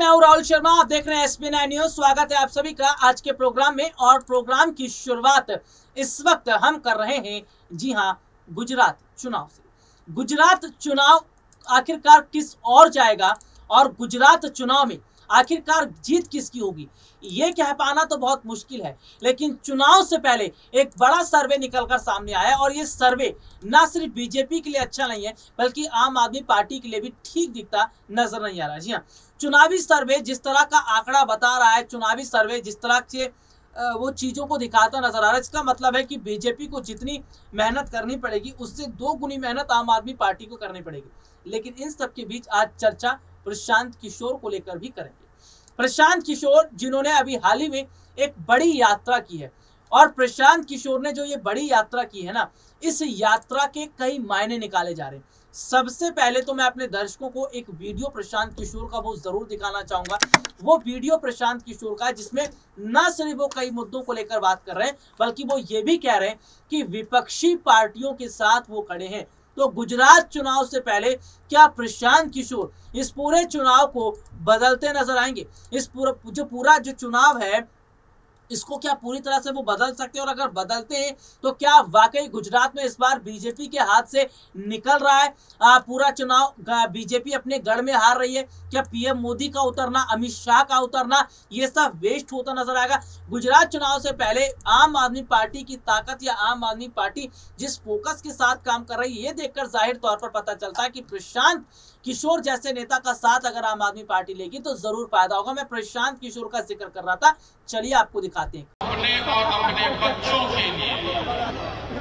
हूं राहुल शर्मा, आप देख रहे हैं SB9 न्यूज। स्वागत है आप सभी का आज के प्रोग्राम में। और प्रोग्राम की शुरुआत इस वक्त हम कर रहे हैं, जी हां, गुजरात चुनाव से। गुजरात चुनाव आखिरकार किस ओर जाएगा और गुजरात चुनाव में आखिरकार जीत किसकी होगी, ये कह पाना तो बहुत मुश्किल है। लेकिन चुनाव से पहले एक बड़ा सर्वे निकलकर सामने आया और ये सर्वे ना सिर्फ बीजेपी के लिए अच्छा नहीं है बल्कि आम आदमी पार्टी के लिए भी ठीक दिखता नजर नहीं आ रहा। जी हाँ, चुनावी सर्वे जिस तरह का आंकड़ा बता रहा है, चुनावी सर्वे जिस तरह से वो चीजों को दिखाता नजर आ रहा है, इसका मतलब है कि बीजेपी को जितनी मेहनत करनी पड़ेगी उससे 2 गुनी मेहनत आम आदमी पार्टी को करनी पड़ेगी। लेकिन इन सब के बीच आज चर्चा प्रशांत किशोर को लेकर भी करेंगे। प्रशांत किशोर जिन्होंने अभी हाल ही में एक बड़ी यात्रा की है, और प्रशांत किशोर ने जो ये बड़ी यात्रा की है ना, इस यात्रा के कई मायने निकाले जा रहे हैं। सबसे पहले तो मैं अपने दर्शकों को एक वीडियो प्रशांत किशोर का वो जरूर दिखाना चाहूंगा। वो वीडियो प्रशांत किशोर का जिसमें न सिर्फ वो कई मुद्दों को लेकर बात कर रहे हैं बल्कि वो ये भी कह रहे हैं कि विपक्षी पार्टियों के साथ वो खड़े हैं। तो गुजरात चुनाव से पहले क्या प्रशांत किशोर इस पूरे चुनाव को बदलते नजर आएंगे? इस पूरा जो चुनाव है इसको क्या पूरी तरह से वो बदल सकते हैं? और अगर बदलते हैं तो क्या वाकई गुजरात में इस बार बीजेपी के हाथ से निकल रहा है पूरा चुनाव? बीजेपी अपने गढ़ में हार रही है? क्या पीएम मोदी का उतरना, अमित शाह का उतरना, ये सब वेस्ट होता नजर आएगा? गुजरात चुनाव से पहले आम आदमी पार्टी की ताकत या आम आदमी पार्टी जिस फोकस के साथ काम कर रही है, ये देखकर जाहिर तौर पर पता चलता है कि प्रशांत किशोर जैसे नेता का साथ अगर आम आदमी पार्टी लेगी तो जरूर फायदा होगा। मैं प्रशांत किशोर का जिक्र कर रहा था, चलिए आपको दिखाते हैं। अपने और अपने बच्चों के लिए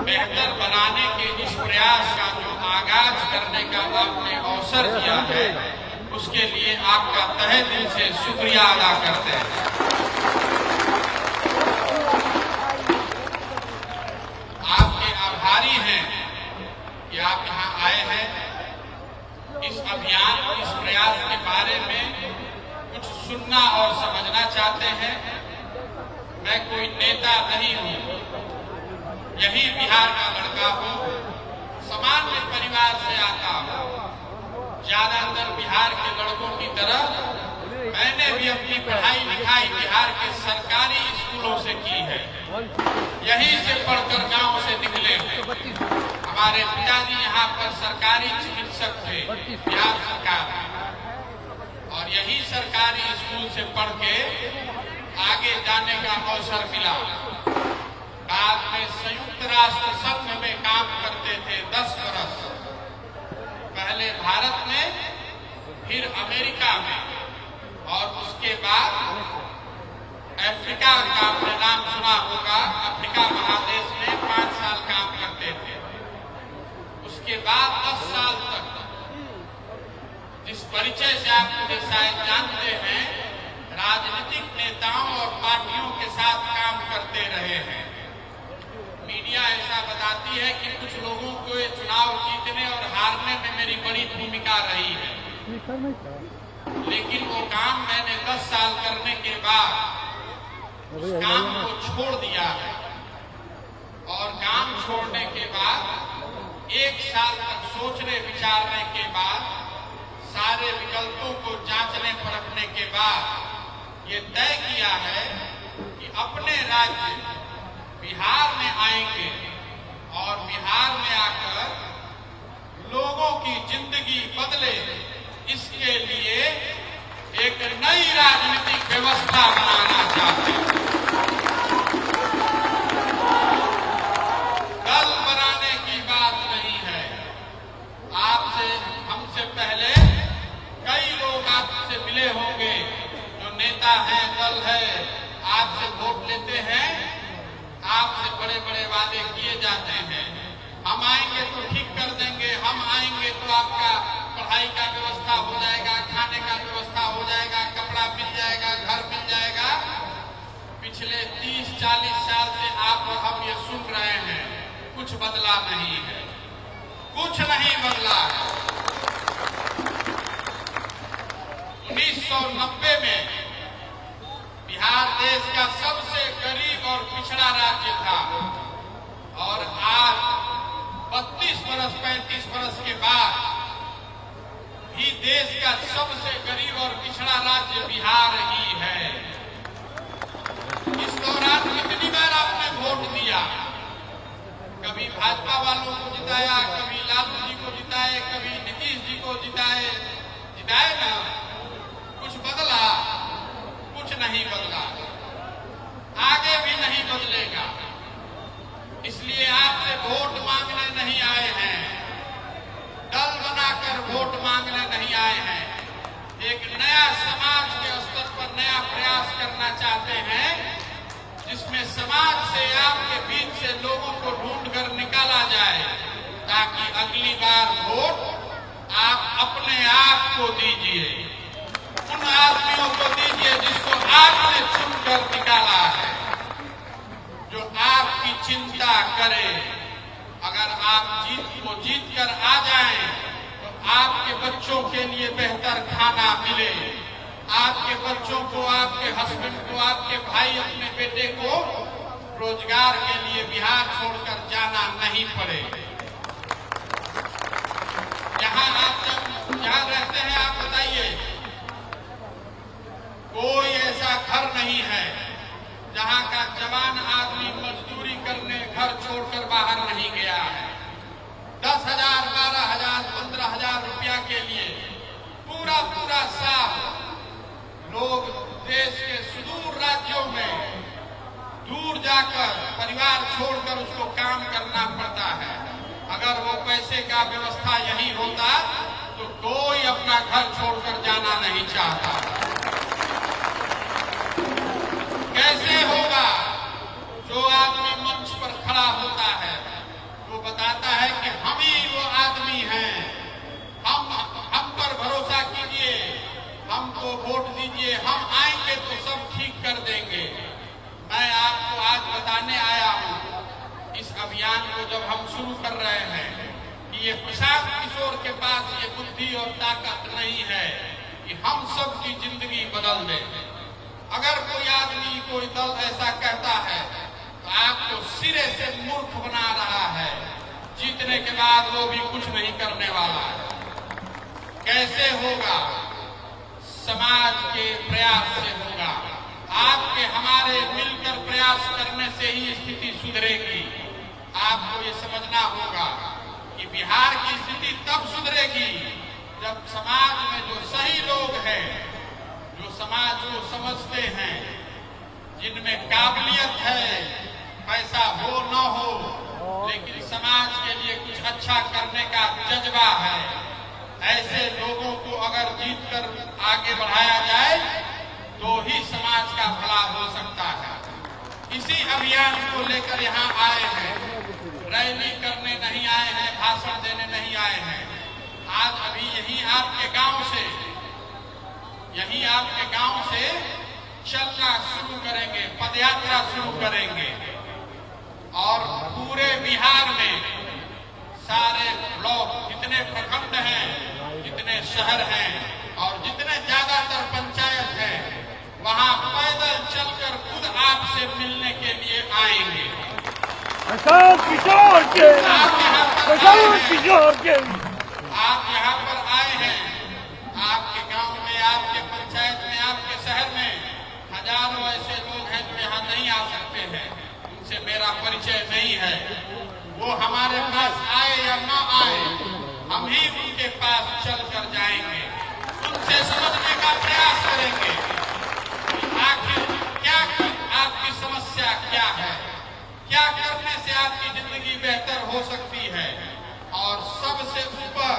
बेहतर बनाने के इस प्रयास का जो आगाज करने का आपने अवसर किया है, उसके लिए आपका तहे दिल से शुक्रिया अदा करते हैं। आपके आभारी हैं कि आप यहाँ आए हैं। इस अभियान, इस प्रयास के बारे में कुछ सुनना और समझना चाहते हैं। मैं कोई नेता नहीं हूँ, यही बिहार का लड़का हूँ, सामान्य परिवार से आता हूँ। ज्यादातर बिहार के लड़कों की तरह मैंने भी अपनी पढ़ाई लिखाई बिहार के सरकारी स्कूलों से की है। यहीं से पढ़कर गांव से निकले हैं। हमारे पिताजी यहाँ पर सरकारी चिकित्सक थे, बिहार सरकार, और यही सरकारी स्कूल से पढ़ के आगे जाने का अवसर मिला। बाद में संयुक्त राष्ट्र संघ में काम करते थे 10 वर्ष, पहले भारत में, फिर अमेरिका में, और उसके बाद अफ्रीका का आपने नाम सुना होगा, अफ्रीका महादेश में 5 साल काम करते थे। उसके बाद 10 साल तक जिस परिचय से आप मुझे शायद जानते हैं, राजनीतिक नेताओं और पार्टियों के साथ काम करते रहे हैं। मीडिया ऐसा बताती है कि कुछ लोगों को ये चुनाव जीतने और हारने में मेरी बड़ी भूमिका रही है, लेकिन वो काम मैंने 10 साल करने के बाद उस काम को छोड़ दिया है। और काम छोड़ने के बाद 1 साल तक सोचने विचारने के बाद, सारे विकल्पों को जांचने परखने के बाद ये तय किया है कि अपने राज्य बिहार में आएंगे और बिहार में आकर लोगों की जिंदगी बदले, इसके लिए एक नई राजनीतिक व्यवस्था बनाना चाहते हैं। दल बनाने की बात नहीं है। आपसे, हमसे पहले कई लोग आपसे मिले होंगे जो नेता हैं, दल है, आपसे वोट लेते हैं, आपसे बड़े बड़े वादे किए जाते हैं। हम आएंगे तो ठीक कर देंगे, हम आएंगे तो आपका पढ़ाई का व्यवस्था हो जाएगा, खाने का व्यवस्था हो जाएगा, कपड़ा मिल जाएगा, घर मिल जाएगा। पिछले 30-40 साल से आप और हम ये सुन रहे हैं, कुछ बदला नहीं है, कुछ नहीं बदला है। 1990 में बिहार देश का सबसे गरीब और पिछड़ा राज्य था, और आज 32 वर्ष 35 वर्ष के बाद भी देश का सबसे गरीब और पिछड़ा राज्य बिहार ही है। इस दौरान कितनी बार आपने वोट दिया? कभी भाजपा वालों को जिताया, कभी लालू जी को जिताए, कभी नीतीश जी को जिताए ना। कुछ बदला? कुछ नहीं बदला, आगे भी नहीं बदलेगा। इसलिए आपसे वोट मांगने नहीं आए हैं, दल बनाकर वोट मांगने नहीं आए हैं। एक नया समाज के स्तर पर नया प्रयास करना चाहते हैं, जिसमें समाज से आपके बीच से लोगों को ढूंढ कर निकाला जाए, ताकि अगली बार वोट आप अपने आप को दीजिए, उन आदमियों को दीजिए जिसको आपने चुनकर निकाला है, जो आपकी चिंता करे। अगर आप जीत कर आ जाएं, तो आपके बच्चों के लिए बेहतर खाना मिले, आपके बच्चों को, आपके हस्बैंड को, आपके भाई, अपने बेटे को रोजगार के लिए बिहार छोड़कर जाना नहीं पड़े। जहाँ रहते हैं आप बताइए, कोई ऐसा घर नहीं है जहाँ का जवान आदमी मजदूरी करने घर छोड़कर बाहर नहीं गया है। 10,000, 12,000, 15,000 रुपया के लिए पूरा साल लोग देश के सुदूर राज्यों में दूर जाकर परिवार छोड़कर उसको काम करना पड़ता है। अगर वो पैसे का व्यवस्था यही होता तो कोई अपना घर छोड़कर जाना नहीं चाहता। कैसे होगा? जो आदमी मंच पर खड़ा होता है वो बताता है कि हम ही वो आदमी हैं, हम पर भरोसा कीजिए, हमको वोट दीजिए, हम आएंगे तो सब ठीक कर देंगे। मैं आपको आज बताने आया हूं, इस अभियान को जब हम शुरू कर रहे हैं, कि ये प्रशांत किशोर के पास ये बुद्धि और ताकत नहीं है कि हम सबकी जिंदगी बदल दें। अगर कोई आदमी, कोई दल ऐसा कहता है तो आपको सिरे से मूर्ख बना रहा है। जीतने के बाद वो भी कुछ नहीं करने वाला है। कैसे होगा? समाज के प्रयास से होगा। आपके हमारे मिलकर प्रयास करने से ही स्थिति सुधरेगी। आपको ये समझना होगा कि बिहार की स्थिति तब सुधरेगी जब समाज में जो सही लोग हैं, जो समाज को समझते हैं, जिनमें काबिलियत है, पैसा हो न हो लेकिन समाज के लिए कुछ अच्छा करने का जज्बा है, ऐसे लोगों को अगर जीत कर आगे बढ़ाया जाए तो ही समाज का भला हो सकता है। इसी अभियान को लेकर यहाँ आए हैं, रैली करने नहीं आए हैं, भाषण देने नहीं आए हैं। आज अभी यही आपके गांव से चलना शुरू करेंगे, पदयात्रा शुरू करेंगे और पूरे बिहार में सारे ब्लॉक, जितने प्रखंड हैं, जितने शहर हैं और जितने ज्यादातर पंचायत हैं, वहां पैदल चलकर खुद आपसे मिलने के लिए आएंगे। आप यहाँ पर आए हैं, आपके गांव में, आपके पंचायत में, आपके शहर में हजारों ऐसे लोग हैं जो यहाँ नहीं आ सकते हैं, उनसे मेरा परिचय नहीं है। वो हमारे पास आए या ना आए, हम ही उनके पास चल कर जाएंगे, उनसे समझने का प्रयास करेंगे आखिर क्या आपकी समस्या क्या है, क्या करने से आपकी जिंदगी बेहतर हो सकती है। और सबसे ऊपर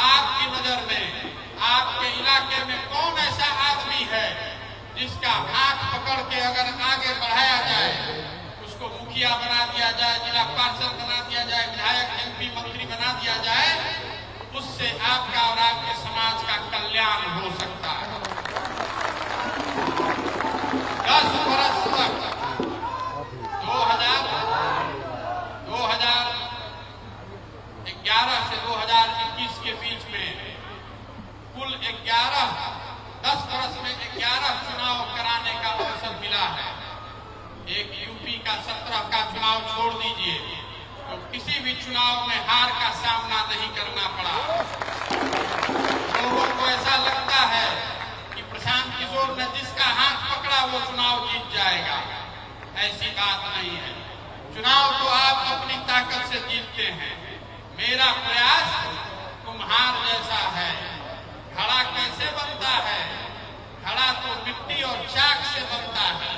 आपकी नजर में, आपके इलाके में कौन ऐसा आदमी है जिसका हाथ पकड़ के अगर आगे बढ़ाया जाए, उसको मुखिया बना दिया जाए, जिला पार्षद बना दिया जाए, विधायक, MP, मंत्री बना दिया जाए, उससे आपका और आपके समाज का कल्याण हो सकता है। 10 वर्ष तक 2011 से 2021 के बीच में कुल 10 वर्ष में 11 चुनाव कराने का अवसर मिला है। एक यूपी का 17 का चुनाव छोड़ दीजिए तो किसी भी चुनाव में हार का सामना नहीं करना पड़ा। लोगों को ऐसा लगता है कि प्रशांत किशोर ने जिसका हाथ पकड़ा वो चुनाव जीत जाएगा। ऐसी बात नहीं है। चुनाव तो आप अपनी ताकत से जीतते हैं। मेरा प्रयास कुम्हार जैसा है। घड़ा कैसे बनता है? घड़ा तो मिट्टी और चाक से बनता है।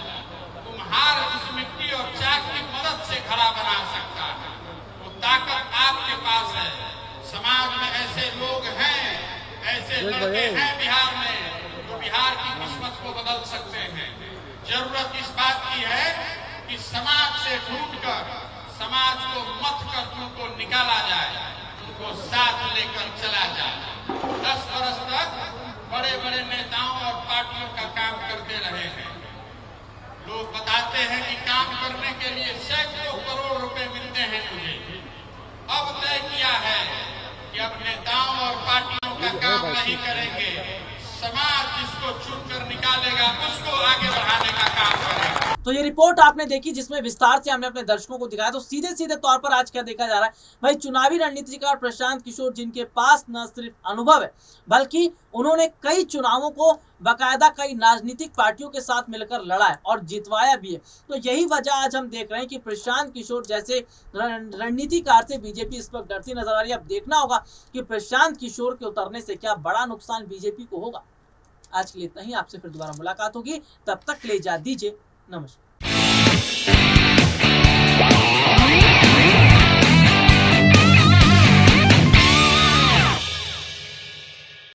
कुम्हार उस मिट्टी और चाक की मदद से घड़ा बना सकता है। वो ताकत आपके पास है। समाज में ऐसे लोग हैं, ऐसे लड़के हैं बिहार में जो बिहार की किस्मत को बदल सकते हैं। जरूरत इस बात की है कि समाज से ढूंढकर, समाज को मत कर उनको निकाला जाए, उनको साथ लेकर चला जाए। 10 वर्ष तक बड़े बड़े नेताओं और पार्टियों का काम करते रहे हैं। लोग बताते हैं कि काम करने के लिए सैकड़ों करोड़ रुपए मिलते हैं मुझे। अब तय किया है कि अब नेताओं और पार्टियों का काम नहीं करेंगे, समाज जिसको चुनकर निकालेगा उसको आगे बढ़ाने का काम करेगा। तो ये रिपोर्ट आपने देखी जिसमें विस्तार से हमने अपने दर्शकों को दिखाया। तो सीधे सीधे तौर पर आज क्या देखा जा रहा है भाई, चुनावी रणनीतिकार प्रशांत किशोर जिनके पास न सिर्फ अनुभव है बल्कि उन्होंने कई चुनावों को बाकायदा कई राजनीतिक पार्टियों के साथ मिलकर लड़ा है और जितवाया भी है। तो यही वजह आज हम देख रहे हैं कि प्रशांत किशोर जैसे रणनीतिकार से बीजेपी इस वक्त डरती नजर आ रही है। अब देखना होगा कि प्रशांत किशोर के उतरने से क्या बड़ा नुकसान बीजेपी को होगा। आज के लिए इतना ही। आपसे फिर दोबारा मुलाकात होगी, तब तक ले जा दीजिए नमस्कार।